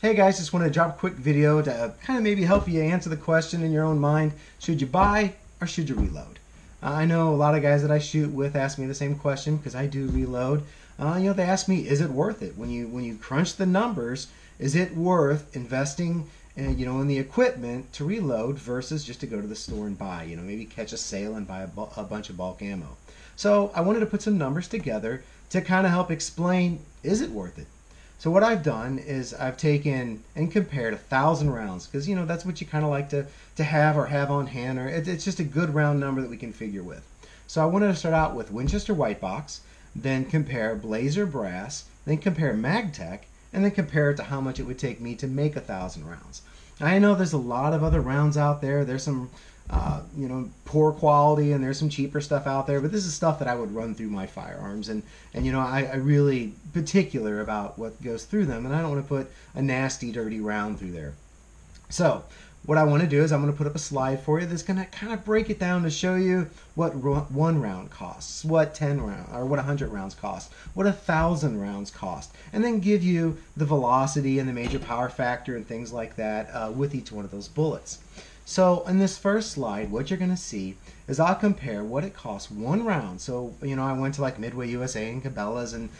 Hey guys, just wanted to drop a quick video to kind of maybe help you answer the question in your own mind. Should you buy or should you reload? I know a lot of guys that I shoot with ask me the same question because I do reload. They ask me, is it worth it? When you crunch the numbers, is it worth investing in the equipment to reload versus just to go to the store and buy, maybe catch a sale and buy a bunch of bulk ammo. So I wanted to put some numbers together to kind of help explain, is it worth it? So what I've done is I've taken and compared 1,000 rounds because that's what you kind of like to have or have on hand, or it's just a good round number that we can figure with. So I wanted to start out with Winchester White Box, then compare Blazer Brass, then compare MagTech, and then compare it to how much it would take me to make 1,000 rounds. I know there's a lot of other rounds out there. There's some poor quality, and there's some cheaper stuff out there, but this is stuff that I would run through my firearms, and I really particular about what goes through them, and I don't want to put a nasty dirty round through there. So what I want to do is I'm going to put up a slide for you that's going to kind of break it down to show you what one round costs, what 10 rounds or what 100 rounds cost, what 1,000 rounds cost, and then give you the velocity and the major power factor and things like that with each one of those bullets. So in this first slide, what you're going to see is I'll compare what it costs one round. So, I went to like Midway USA and Cabela's and,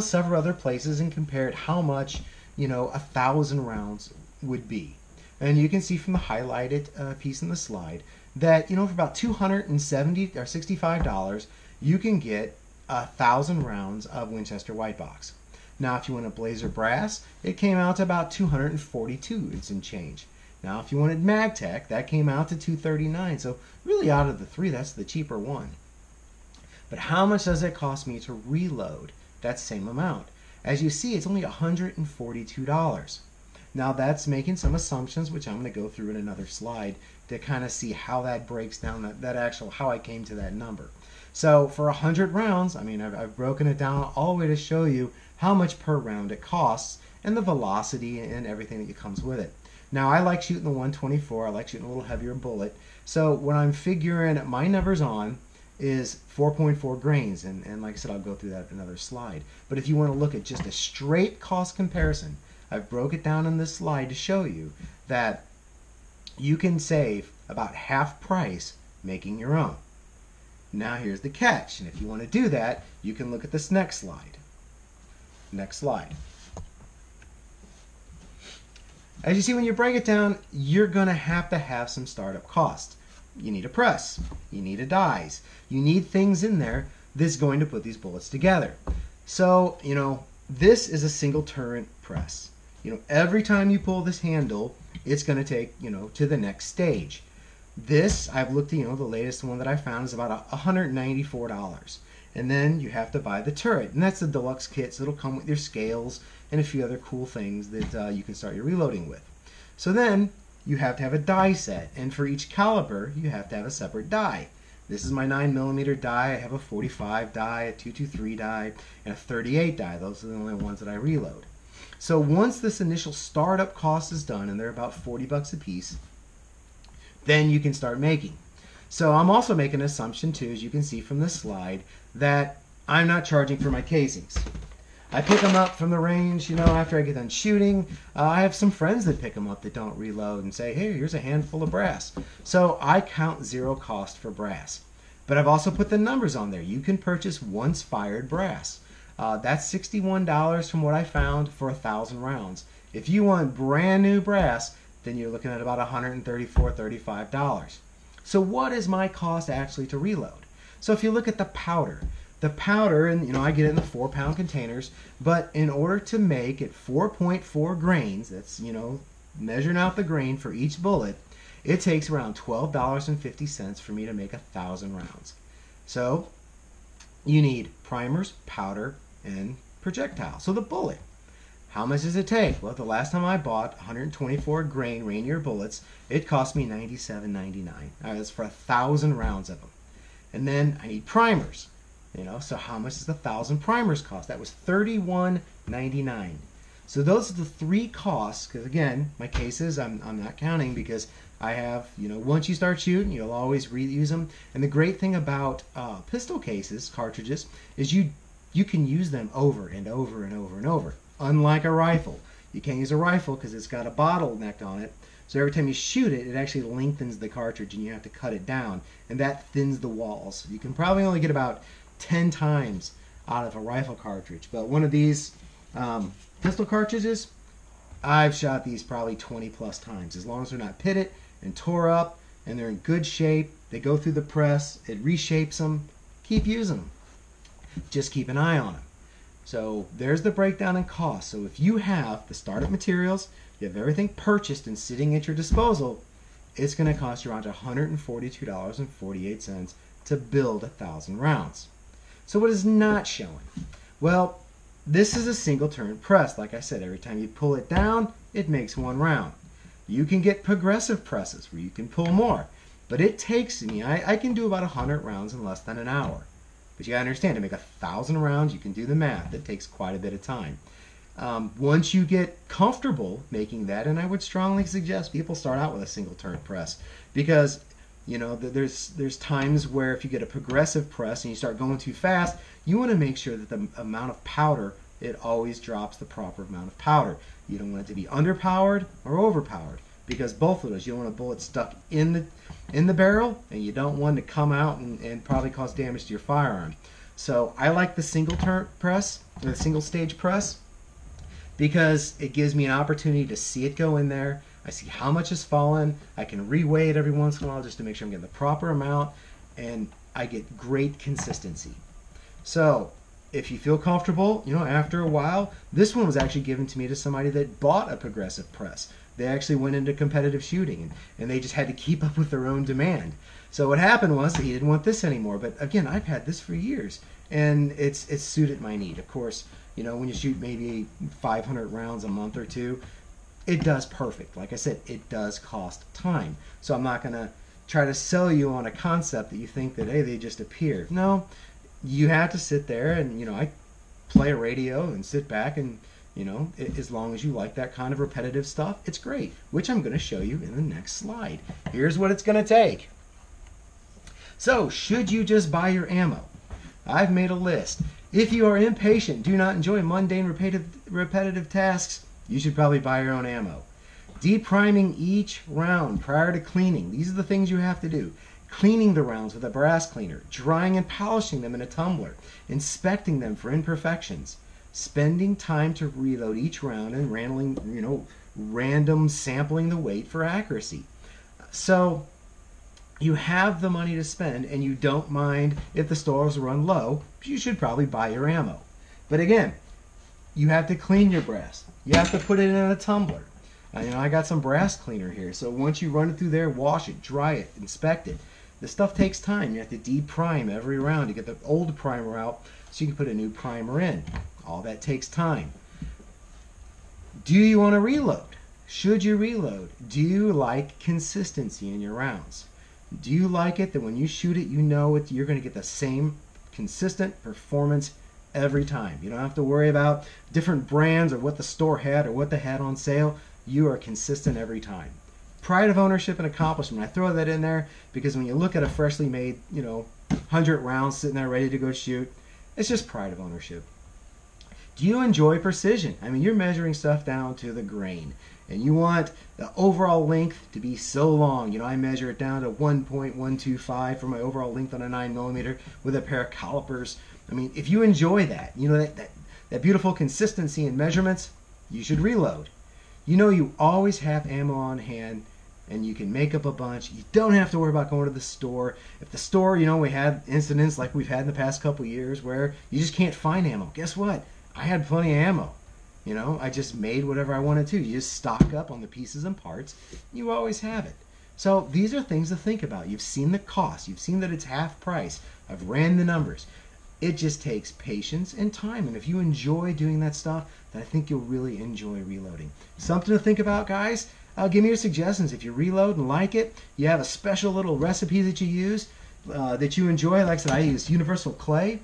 several other places and compared how much, 1,000 rounds would be. And you can see from the highlighted piece in the slide that, for about $270 or $65, you can get 1,000 rounds of Winchester White Box. Now, if you want a Blazer Brass, it came out to about $242 and some change. Now, if you wanted MagTech, that came out to $239. So really out of the three, that's the cheaper one. But how much does it cost me to reload that same amount? As you see, it's only $142. Now that's making some assumptions, which I'm going to go through in another slide to kind of see how that breaks down, how I came to that number. So for 100 rounds, I've broken it down all the way to show you how much per round it costs and the velocity and everything that comes with it. Now I like shooting the 124, I like shooting a little heavier bullet. So what I'm figuring my numbers on is 4.4 grains, and like I said, I'll go through that in another slide. But if you want to look at just a straight cost comparison, I've broke it down in this slide to show you that you can save about half price making your own. Now here's the catch, and if you want to do that, you can look at this next slide. Next slide. As you see, when you break it down, you're going to have some startup costs. You need a press, you need a dies, you need things in there that's going to put these bullets together. So, this is a single turret press. Every time you pull this handle, it's going to take, to the next stage. This, I've looked at, the latest one that I found is about $194. And then you have to buy the turret, and that's the deluxe kit, so it'll come with your scales and a few other cool things that you can start your reloading with. So then you have to have a die set, and for each caliber you have to have a separate die. This is my 9mm die. I have a 45 die, a 223 die, and a 38 die. Those are the only ones that I reload. So once this initial startup cost is done, and they're about 40 bucks a piece, then you can start making. So I'm also making an assumption too, as you can see from this slide, that I'm not charging for my casings. I pick them up from the range, after I get done shooting. I have some friends that pick them up that don't reload and say, hey, here's a handful of brass. So I count zero cost for brass. But I've also put the numbers on there. You can purchase once fired brass. That's $61 from what I found for 1,000 rounds. If you want brand new brass, then you're looking at about $134, $35. So what is my cost actually to reload? So if you look at the powder, and I get it in the 4-pound containers, but in order to make it 4.4 grains, that's, measuring out the grain for each bullet, it takes around $12.50 for me to make 1,000 rounds. So you need primers, powder, and projectile. So the bullet, how much does it take? Well, the last time I bought 124 grain Rainier bullets, it cost me $97.99. That's for 1,000 rounds of them. And then I need primers. So how much does 1,000 primers cost? That was $31.99. So those are the three costs, because again, my cases, I'm not counting because I have, once you start shooting, you'll always reuse them. And the great thing about pistol cases, cartridges, is you can use them over and over and over and over. Unlike a rifle, You can't use a rifle because it's got a bottleneck on it. So every time you shoot it, it actually lengthens the cartridge and you have to cut it down. And that thins the walls. You can probably only get about 10 times out of a rifle cartridge. But one of these pistol cartridges, I've shot these probably 20 plus times. As long as they're not pitted and tore up and they're in good shape, they go through the press, it reshapes them, keep using them. Just keep an eye on them. So there's the breakdown in cost. So if you have the startup materials, you have everything purchased and sitting at your disposal, it's going to cost you around $142.48 to build 1,000 rounds. So what is not showing? Well, this is a single turn press. Like I said, every time you pull it down, it makes one round. You can get progressive presses where you can pull more. But it takes me, I can do about 100 rounds in less than an hour. But you gotta understand, to make 1,000 rounds, you can do the math. It takes quite a bit of time. Once you get comfortable making that, and I would strongly suggest people start out with a single turn press, because you know there's times where if you get a progressive press and you start going too fast, you want to make sure that the amount of powder, it always drops the proper amount of powder. You don't want it to be underpowered or overpowered, because both of those, you don't want a bullet stuck in the barrel, and you don't want it to come out and probably cause damage to your firearm. So I like the single turn press, or the single stage press, because it gives me an opportunity to see it go in there. I see how much has fallen. I can reweigh it every once in a while just to make sure I'm getting the proper amount, and I get great consistency. So if you feel comfortable, you know, after a while, this one was actually given to me to somebody that bought a progressive press. They actually went into competitive shooting, and they just had to keep up with their own demand. So what happened was he didn't want this anymore. But again, I've had this for years, and it's suited my need. Of course, you know, when you shoot maybe 500 rounds a month or two, it does perfect. Like I said, it does cost time. So I'm not going to try to sell you on a concept that you think that, hey, they just appeared. No, you have to sit there and, you know, I play a radio and sit back and, you know, as long as you like that kind of repetitive stuff, it's great, which I'm going to show you in the next slide. Here's what it's going to take. So, should you just buy your ammo? I've made a list. If you are impatient, do not enjoy mundane repetitive tasks, you should probably buy your own ammo. Depriming each round prior to cleaning. These are the things you have to do. Cleaning the rounds with a brass cleaner, drying and polishing them in a tumbler, inspecting them for imperfections, spending time to reload each round, and random sampling the weight for accuracy. So you have the money to spend and you don't mind if the stores run low, you should probably buy your ammo. But again, you have to clean your brass. You have to put it in a tumbler. You know, I got some brass cleaner here, so once you run it through there, wash it, dry it, inspect it. This stuff takes time. You have to deprime every round to get the old primer out so you can put a new primer in. All that takes time. Do you want to reload? Should you reload? Do you like consistency in your rounds? Do you like it that when you shoot it, you know you're going to get the same consistent performance every time? You don't have to worry about different brands or what the store had or what they had on sale. You are consistent every time. Pride of ownership and accomplishment. I throw that in there because when you look at a freshly made, 100 rounds sitting there ready to go shoot, it's just pride of ownership. Do you enjoy precision? I mean, you're measuring stuff down to the grain, and you want the overall length to be so long. I measure it down to 1.125 for my overall length on a 9mm with a pair of calipers. I mean, if you enjoy that, that beautiful consistency in measurements, you should reload. You always have ammo on hand, and you can make up a bunch. You don't have to worry about going to the store. If the store, we had incidents like we've had in the past couple years where you just can't find ammo. Guess what? I had plenty of ammo. I just made whatever I wanted to. You just stock up on the pieces and parts. You always have it. So these are things to think about. You've seen the cost. You've seen that it's half price. I've ran the numbers. It just takes patience and time. And if you enjoy doing that stuff, then I think you'll really enjoy reloading. Something to think about, guys. Give me your suggestions. If you reload and like it, you have a special little recipe that you use that you enjoy. Like I said, I use Universal Clay.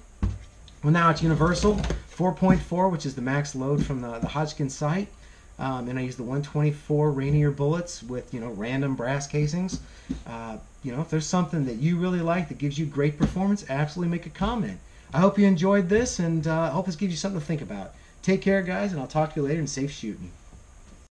Well, now it's Universal 4.4, which is the max load from the Hodgkin sight. And I use the 124 Rainier bullets with, random brass casings. If there's something that you really like that gives you great performance, absolutely make a comment. I hope you enjoyed this, and I hope this gives you something to think about. Take care, guys, and I'll talk to you later, and safe shooting.